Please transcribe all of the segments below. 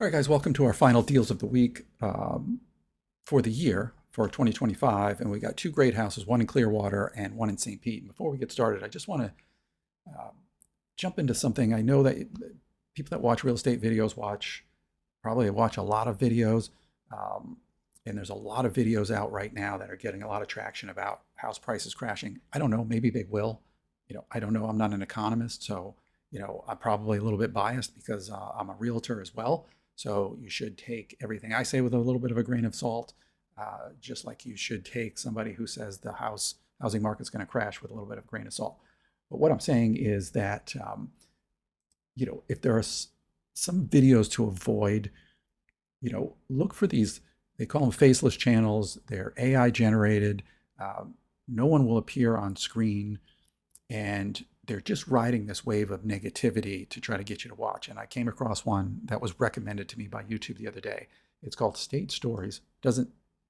All right, guys, welcome to our final deals of the week for the year for 2025. And we got two great houses, one in Clearwater and one in St. Pete. And before we get started, I just want to jump into something. I know that people that watch real estate videos probably watch a lot of videos. And there's a lot of videos out right now that are getting a lot of traction about house prices crashing. I don't know, maybe they will. I don't know. I'm not an economist, so I'm probably a little bit biased because I'm a realtor as well. So you should take everything I say with a little bit of a grain of salt, just like you should take somebody who says the housing market's going to crash with a little bit of a grain of salt. But what I'm saying is that if there are some videos to avoid, look for these. They call them faceless channels. They're AI generated. No one will appear on screen, and they're just riding this wave of negativity to try to get you to watch. And I came across one that was recommended to me by YouTube the other day. It's called State Stories. Doesn't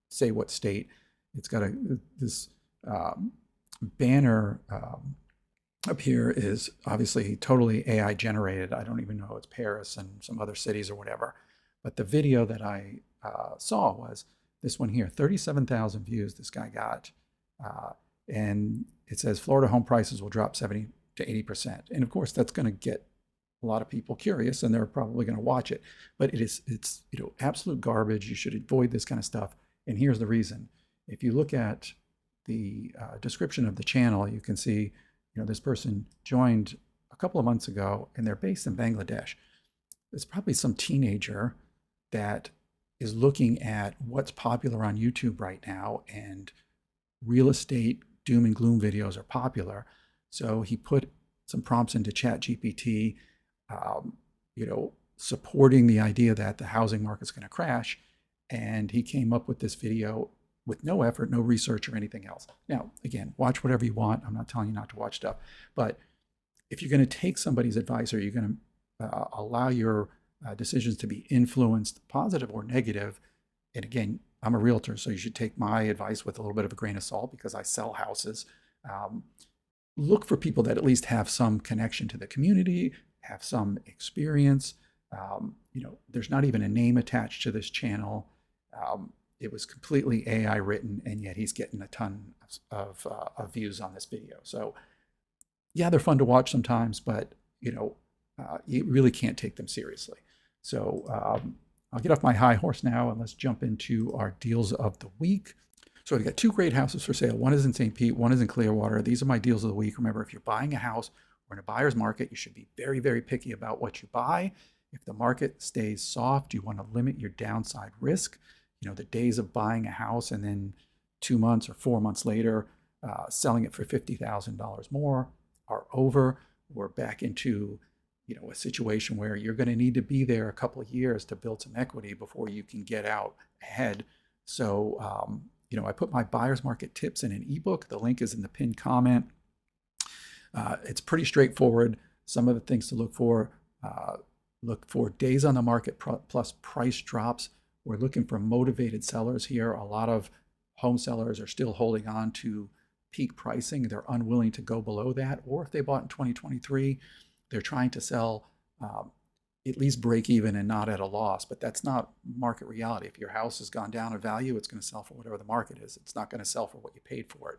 say what state. It's got this banner up here is obviously totally AI generated. I don't even know it's Paris and some other cities or whatever. But the video that I saw was this one here, 37,000 views this guy got. And it says Florida home prices will drop 70 to 80%. And of course, that's going to get a lot of people curious, and they're probably going to watch it. But it's absolute garbage. You should avoid this kind of stuff. And here's the reason. If you look at the description of the channel, you can see this person joined a couple of months ago, and they're based in Bangladesh. It's probably some teenager that is looking at what's popular on YouTube right now, and real estate doom and gloom videos are popular. So he put some prompts into ChatGPT, supporting the idea that the housing market's going to crash. And he came up with this video with no effort, no research or anything else. Now, again, watch whatever you want. I'm not telling you not to watch stuff. But if you're going to take somebody's advice, or you're going to allow your decisions to be influenced, positive or negative, and again, I'm a realtor, so you should take my advice with a little bit of a grain of salt because I sell houses. Look for people that at least have some connection to the community, have some experience. There's not even a name attached to this channel. It was completely AI written, and yet he's getting a ton of views on this video. So yeah, they're fun to watch sometimes, but you really can't take them seriously. So I'll get off my high horse now, and let's jump into our deals of the week. So we've got two great houses for sale. One is in St. Pete, one is in Clearwater. These are my deals of the week. Remember, if you're buying a house or in a buyer's market, you should be very, very picky about what you buy. If the market stays soft, you want to limit your downside risk. The days of buying a house and then 2 months or 4 months later, selling it for $50,000 more are over. We're back into a situation where you're going to need to be there a couple of years to build some equity before you can get out ahead. So, I put my buyer's market tips in an ebook. The link is in the pinned comment. It's pretty straightforward. Some of the things to look for days on the market plus price drops. We're looking for motivated sellers here. A lot of home sellers are still holding on to peak pricing. They're unwilling to go below that. Or if they bought in 2023, they're trying to sell at least break even and not at a loss. But that's not market reality. If your house has gone down in value, it's going to sell for whatever the market is. It's not going to sell for what you paid for it.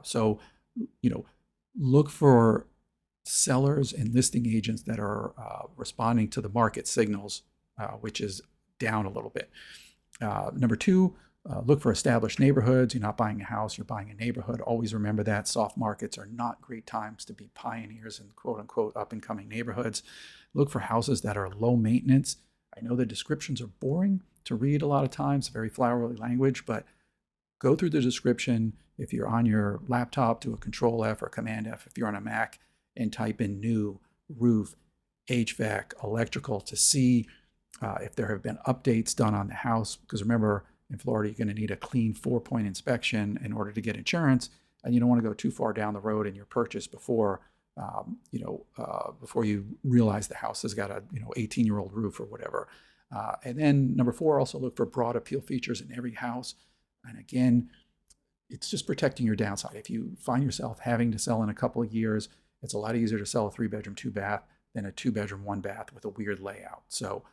So look for sellers and listing agents that are responding to the market signals, which is down a little bit. Number two, look for established neighborhoods. You're not buying a house, you're buying a neighborhood. Always remember that soft markets are not great times to be pioneers in quote unquote up and coming neighborhoods. Look for houses that are low maintenance. I know the descriptions are boring to read a lot of times, very flowery language, but go through the description. If you're on your laptop, do a Control F or Command F. If you're on a Mac, and type in new, roof, HVAC, electrical to see if there have been updates done on the house. Because remember, in Florida, you're going to need a clean 4-point inspection in order to get insurance, and you don't want to go too far down the road in your purchase before you realize the house has got a 18-year-old roof or whatever. And then number 4, also look for broad appeal features in every house. And again, it's just protecting your downside. If you find yourself having to sell in a couple of years, it's a lot easier to sell a 3-bedroom, 2-bath than a 2-bedroom, 1-bath with a weird layout. So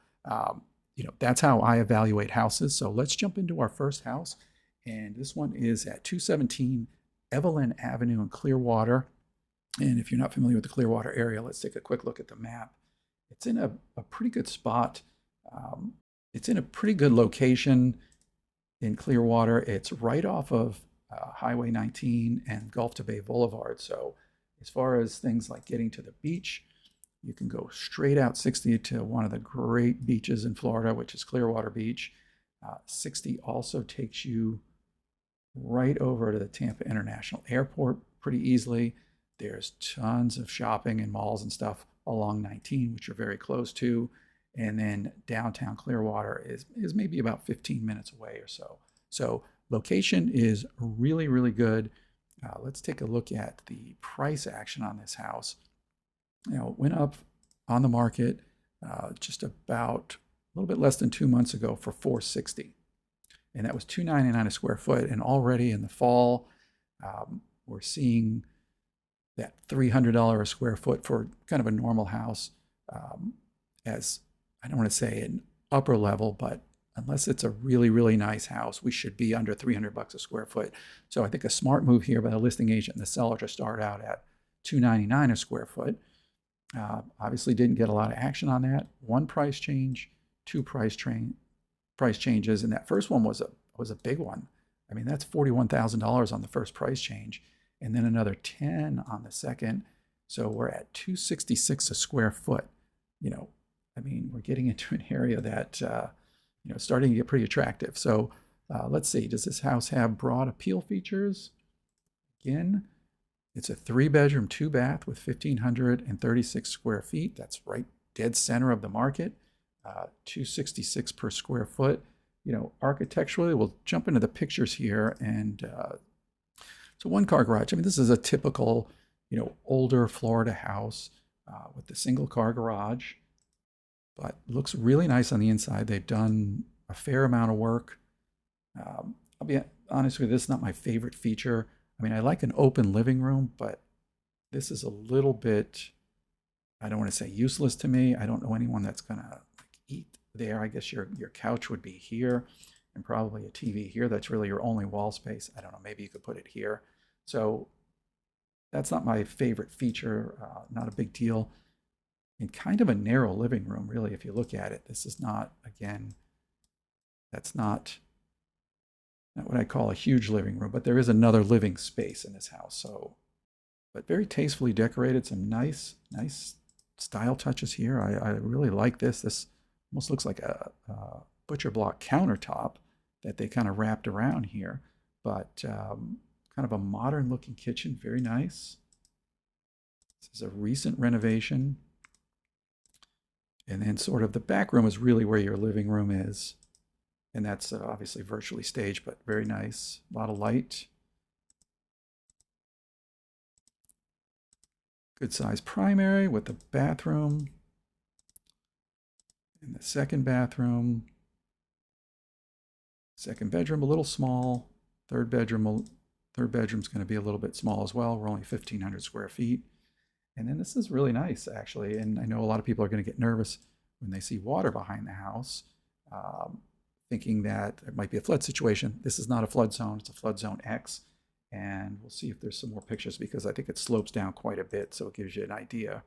that's how I evaluate houses. So let's jump into our first house. And this one is at 217 Evelyn Avenue in Clearwater. And if you're not familiar with the Clearwater area, let's take a quick look at the map. It's in a pretty good spot. It's in a pretty good location in Clearwater. It's right off of Highway 19 and Gulf to Bay Boulevard. So as far as things like getting to the beach, you can go straight out 60 to one of the great beaches in Florida, which is Clearwater Beach. 60 also takes you right over to the Tampa International Airport pretty easily. There's tons of shopping and malls and stuff along 19, which you're very close to. And then downtown Clearwater is maybe about 15 minutes away or so. So location is really, really good. Let's take a look at the price action on this house. It went up on the market just about a little bit less than 2 months ago for $460, and that was $299 a square foot. And already in the fall, we're seeing that $300 a square foot for kind of a normal house, as I don't want to say an upper level, but unless it's a really, really nice house, we should be under $300 a square foot. So I think a smart move here by the listing agent and the seller to start out at $299 a square foot. Obviously didn't get a lot of action on that. One price change, two price changes, and that first one was a big one. I mean, that's $41,000 on the first price change, and then another 10 on the second. So we're at $266 a square foot. I mean, we're getting into an area that starting to get pretty attractive. So let's see, does this house have broad appeal features? Again, it's a 3-bedroom, 2-bath with 1,536 square feet. That's right dead center of the market. $266 per square foot. Architecturally, we'll jump into the pictures here. And it's a 1-car garage. I mean, this is a typical, older Florida house with the single-car garage, but looks really nice on the inside. They've done a fair amount of work. I'll be honest with you, this is not my favorite feature. I mean, I like an open living room, but this is a little bit, I don't want to say useless to me. I don't know anyone that's going to eat there. I guess your couch would be here and probably a TV here. That's really your only wall space. I don't know, maybe you could put it here. So that's not my favorite feature, not a big deal. And kind of a narrow living room, really, if you look at it. This is not, again, that's not what I call a huge living room, but there is another living space in this house. So, but very tastefully decorated. Some nice style touches here. I really like this. This almost looks like a butcher block countertop that they kind of wrapped around here, but kind of a modern looking kitchen. Very nice. This is a recent renovation. And then sort of the back room is really where your living room is. And that's obviously virtually staged, but very nice. A lot of light. Good size primary with the bathroom. And the second bathroom. Second bedroom, a little small. Third bedroom's going to be a little bit small as well. We're only 1,500 square feet. And then this is really nice, actually. And I know a lot of people are going to get nervous when they see water behind the house, thinking that it might be a flood situation. This is not a flood zone. It's a flood zone X. And we'll see if there's some more pictures, because I think it slopes down quite a bit, so it gives you an idea.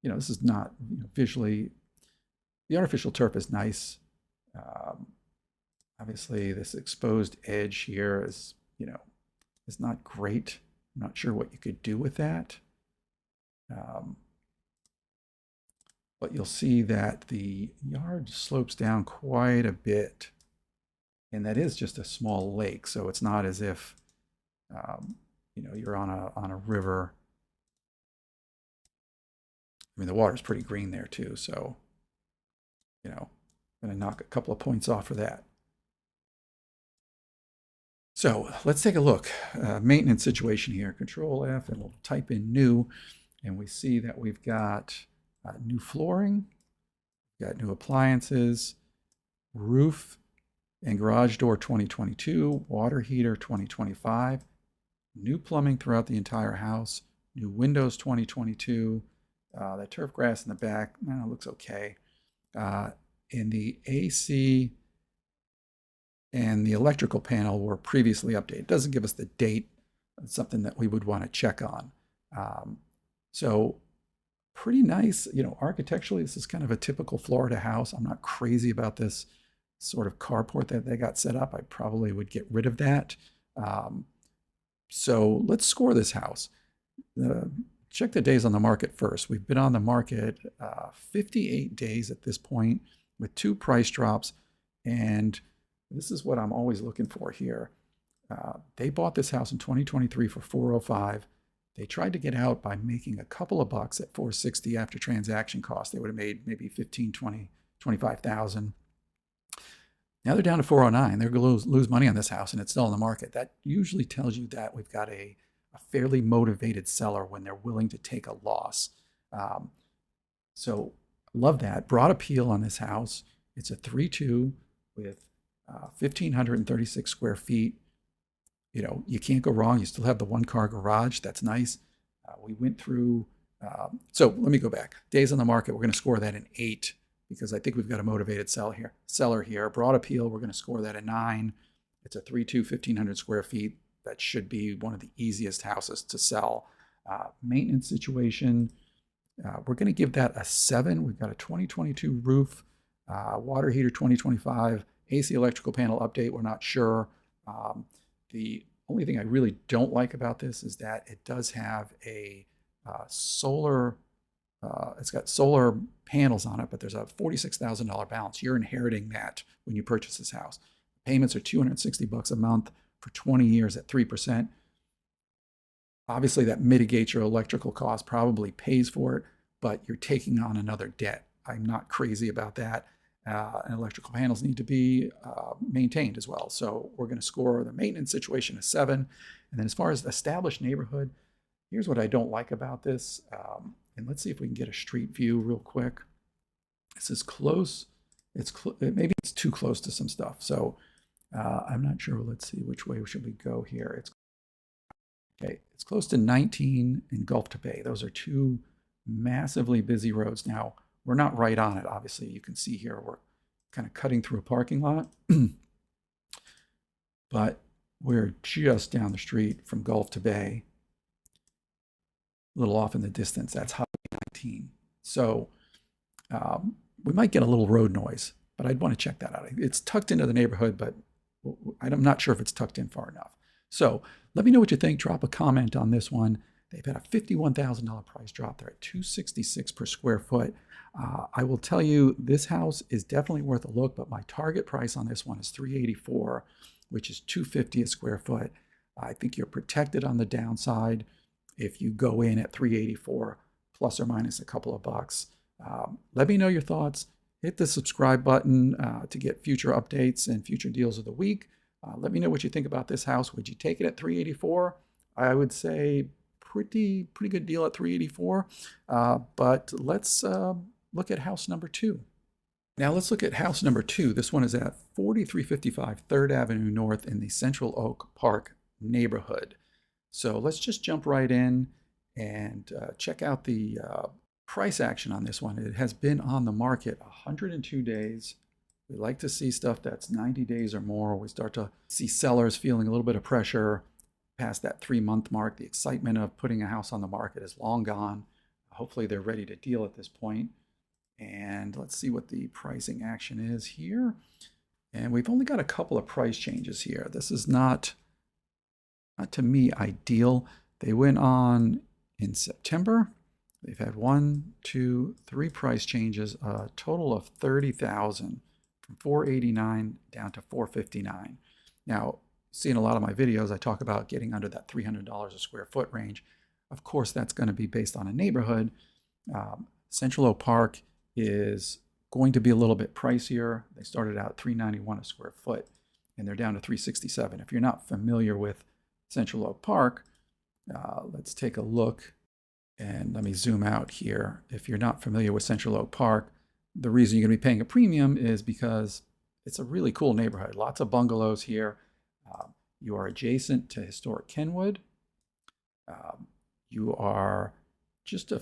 This is not visually, the artificial turf is nice. Obviously, this exposed edge here is not great. I'm not sure what you could do with that. But you'll see that the yard slopes down quite a bit, and that is just a small lake, so it's not as if you're on a river. I mean, the water's pretty green there too, so I'm going to knock a couple of points off for that. So let's take a look. Maintenance situation here. Control F, and we'll type in new, and we see that we've got new flooring, we've got new appliances, roof and garage door 2022, water heater 2025, new plumbing throughout the entire house, new windows 2022, the turf grass in the back, looks okay. and the AC and the electrical panel were previously updated. It doesn't give us the date. It's something that we would want to check on. So pretty nice, architecturally, this is kind of a typical Florida house. I'm not crazy about this sort of carport that they got set up. I probably would get rid of that. So let's score this house. Check the days on the market first. We've been on the market 58 days at this point with 2 price drops. And this is what I'm always looking for here. They bought this house in 2023 for $405. They tried to get out by making a couple of bucks at $460 after transaction costs. They would have made maybe $15,000, $20,000, $25,000. Now they're down to $409. They're going to lose money on this house, and it's still on the market. That usually tells you that we've got a fairly motivated seller when they're willing to take a loss. So love that. Broad appeal on this house. It's a 3-2 with 1,536 square feet. You can't go wrong. You still have the 1-car garage. That's nice. We went through, so let me go back. Days on the market, we're going to score that an 8 because I think we've got a motivated seller here. Broad appeal, we're going to score that a 9. It's a 3-2, 1,500 square feet. That should be one of the easiest houses to sell. Maintenance situation, we're going to give that a 7. We've got a 2022 roof, water heater 2025, AC electrical panel update, we're not sure. The only thing I really don't like about this is that it does have a solar, it's got solar panels on it, but there's a $46,000 balance. You're inheriting that when you purchase this house. Payments are $260 a month for 20 years at 3%. Obviously, that mitigates your electrical cost, probably pays for it, but you're taking on another debt. I'm not crazy about that. And electrical panels need to be maintained as well. So we're going to score the maintenance situation a 7. And then as far as the established neighborhood, here's what I don't like about this. And let's see if we can get a street view real quick. This is close. Maybe it's too close to some stuff. So I'm not sure. Let's see, which way should we go here? It's close to 19 and Gulf to Bay. Those are 2 massively busy roads. Now, we're not right on it, obviously. You can see here we're kind of cutting through a parking lot. But we're just down the street from Gulf to Bay. A little off in the distance. That's Highway 19. So we might get a little road noise, but I'd want to check that out. It's tucked into the neighborhood, but I'm not sure if it's tucked in far enough. So let me know what you think. Drop a comment on this one. They've had a $51,000 price drop. They're at $266 per square foot. I will tell you, this house is definitely worth a look, but my target price on this one is $384, which is $250 a square foot. I think you're protected on the downside if you go in at $384 plus or minus a couple of bucks. Let me know your thoughts. Hit the subscribe button to get future updates and future deals of the week. Let me know what you think about this house. Would you take it at $384? I would say pretty good deal at $384. But let's look at house number 2. Now let's look at house number 2. This one is at 4355 3rd Avenue North in the Central Oak Park neighborhood. So let's just jump right in and check out the price action on this one. It has been on the market 102 days. We like to see stuff that's 90 days or more. We start to see sellers feeling a little bit of pressure past that 3-month mark. The excitement of putting a house on the market is long gone. Hopefully they're ready to deal at this point. And let's see what the pricing action is here. And we've only got a couple of price changes here. This is not to me ideal. They went on in September. They've had 1, 2, 3 price changes, a total of $30,000 from $489 down to $459. Now, see in a lot of my videos, I talk about getting under that $300 a square foot range. Of course, that's going to be based on a neighborhood. Central Oak Park is going to be a little bit pricier. They started out $391 a square foot, and they're down to $367. If you're not familiar with Central Oak Park, let's take a look. And let me zoom out here. If you're not familiar with Central Oak Park, the reason you're going to be paying a premium is because it's a really cool neighborhood. Lots of bungalows here. You are adjacent to historic Kenwood. You are just a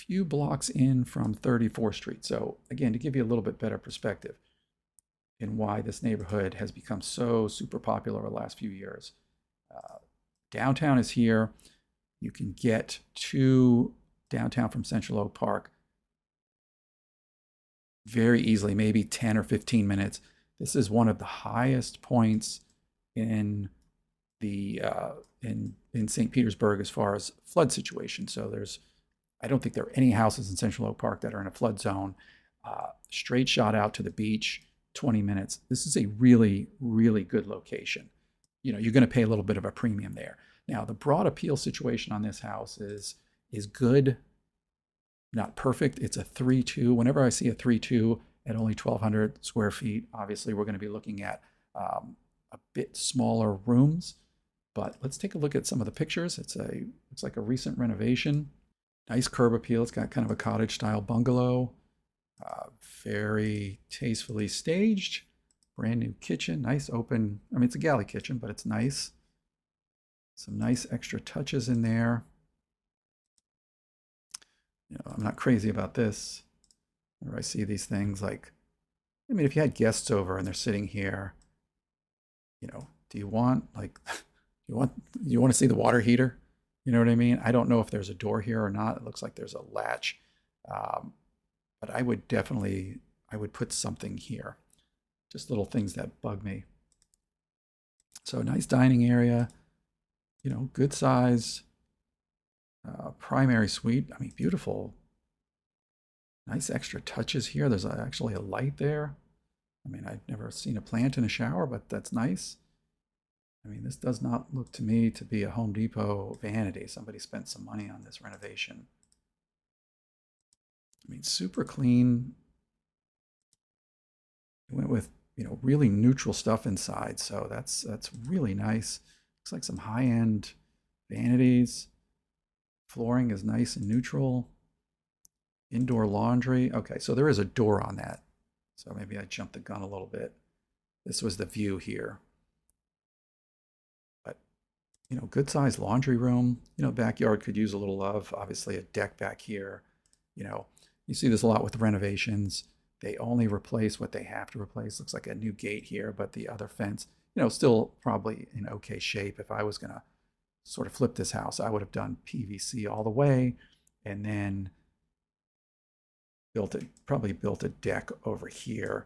few blocks in from 34th Street. So again, to give you a little bit better perspective in why this neighborhood has become so super popular over the last few years. Downtown is here. You can get to downtown from Central Oak Park very easily, maybe 10 or 15 minutes. This is one of the highest points in the in St. Petersburg as far as flood situation. So I don't think there are any houses in Central Oak Park that are in a flood zone. Straight shot out to the beach, 20 minutes. This is a really, really good location. You're going to pay a little bit of a premium there. Now, the broad appeal situation on this house is good, not perfect. It's a 3-2. Whenever I see a 3-2 at only 1,200 square feet, obviously we're going to be looking at a bit smaller rooms. But let's take a look at some of the pictures. Looks like a recent renovation. Nice curb appeal. It's got kind of a cottage style bungalow. Very tastefully staged. Brand new kitchen. Nice open. I mean, it's a galley kitchen, but it's nice. Some nice extra touches in there. I'm not crazy about this. Whenever I see these things, like, I mean, if you had guests over and they're sitting here, do you want you want to see the water heater? You know what I mean? I don't know if there's a door here or not. It looks like there's a latch. But I would put something here. Just little things that bug me. So nice dining area, good size, primary suite. I mean, beautiful. Nice extra touches here. There's actually a light there. I mean, I've never seen a plant in a shower, but that's nice. I mean, this does not look to me to be a Home Depot vanity. Somebody spent some money on this renovation. I mean, super clean. It went with, really neutral stuff inside. So that's really nice. Looks like some high-end vanities. Flooring is nice and neutral. Indoor laundry. Okay, so there is a door on that. So maybe I jumped the gun a little bit. This was the view here. But, good sized laundry room. Backyard could use a little love. Obviously a deck back here. You see this a lot with renovations. They only replace what they have to replace. Looks like a new gate here, but the other fence, still probably in okay shape. If I was going to sort of flip this house, I would have done PVC all the way and then probably built a deck over here.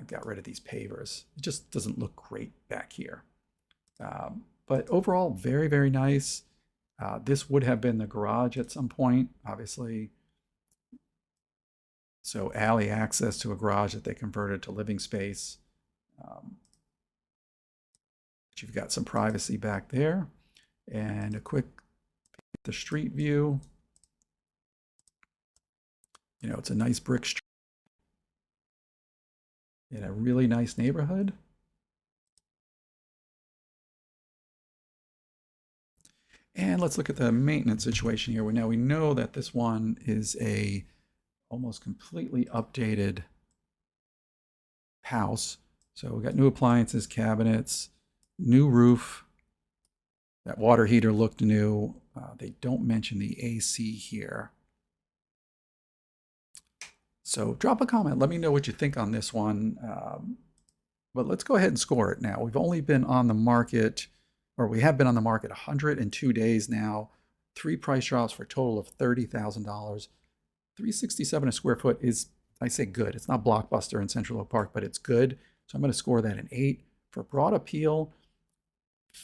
Got rid of these pavers. It just doesn't look great back here. But overall, very, very nice. This would have been the garage at some point, obviously. So alley access to a garage that they converted to living space. But you've got some privacy back there. And a quick the street view. It's a nice brick street in a really nice neighborhood. And let's look at the maintenance situation here. Now we know that this one is a almost completely updated house. So we got new appliances, cabinets, new roof. That water heater looked new. They don't mention the AC here. So drop a comment. Let me know what you think on this one. But let's go ahead and score it now. We've only been on the market, or we have been on the market 102 days now. 3 price drops for a total of $30,000. $367 a square foot is, I say good. It's not blockbuster in Central Oak Park, but it's good. So I'm going to score that an 8. For broad appeal,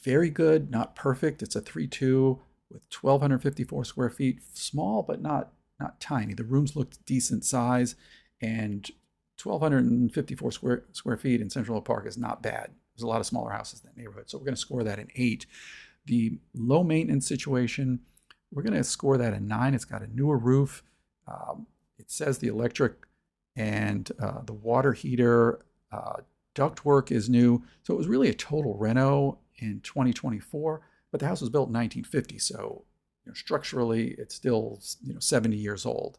very good, not perfect. It's a 3-2 with 1,254 square feet. Small, but not tiny. The rooms looked decent size, and 1,254 square feet in Central Oak Park is not bad. There's a lot of smaller houses in that neighborhood. So we're going to score that an 8. The low maintenance situation, we're going to score that a 9. It's got a newer roof. It says the electric and the water heater ductwork is new. So it was really a total reno in 2024, but the house was built in 1950. So structurally, it's still 70 years old.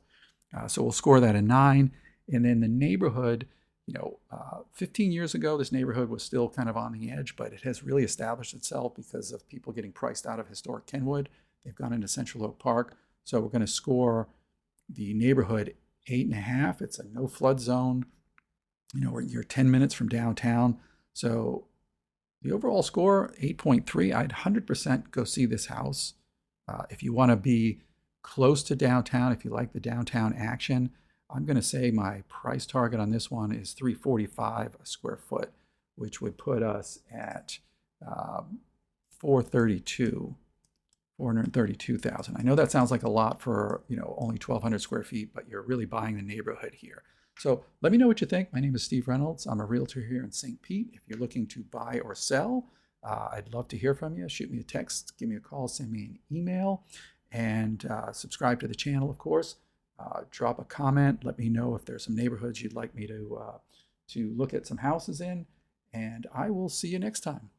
So we'll score that a 9. And then the neighborhood, 15 years ago, this neighborhood was still kind of on the edge, but it has really established itself because of people getting priced out of historic Kenwood. They've gone into Central Oak Park. So we're going to score the neighborhood 8.5. It's a no flood zone. You know, you're 10 minutes from downtown. So the overall score, 8.3. I'd 100% go see this house. If you want to be close to downtown, if you like the downtown action, I'm going to say my price target on this one is $345 a square foot, which would put us at 432,000. I know that sounds like a lot for, you know, only 1,200 square feet, but you're really buying the neighborhood here. So let me know what you think. My name is Steve Reynolds. I'm a realtor here in St. Pete. If you're looking to buy or sell, I'd love to hear from you. Shoot me a text, give me a call, send me an email, and subscribe to the channel, of course. Drop a comment. Let me know if there's some neighborhoods you'd like me to look at some houses in, and I will see you next time.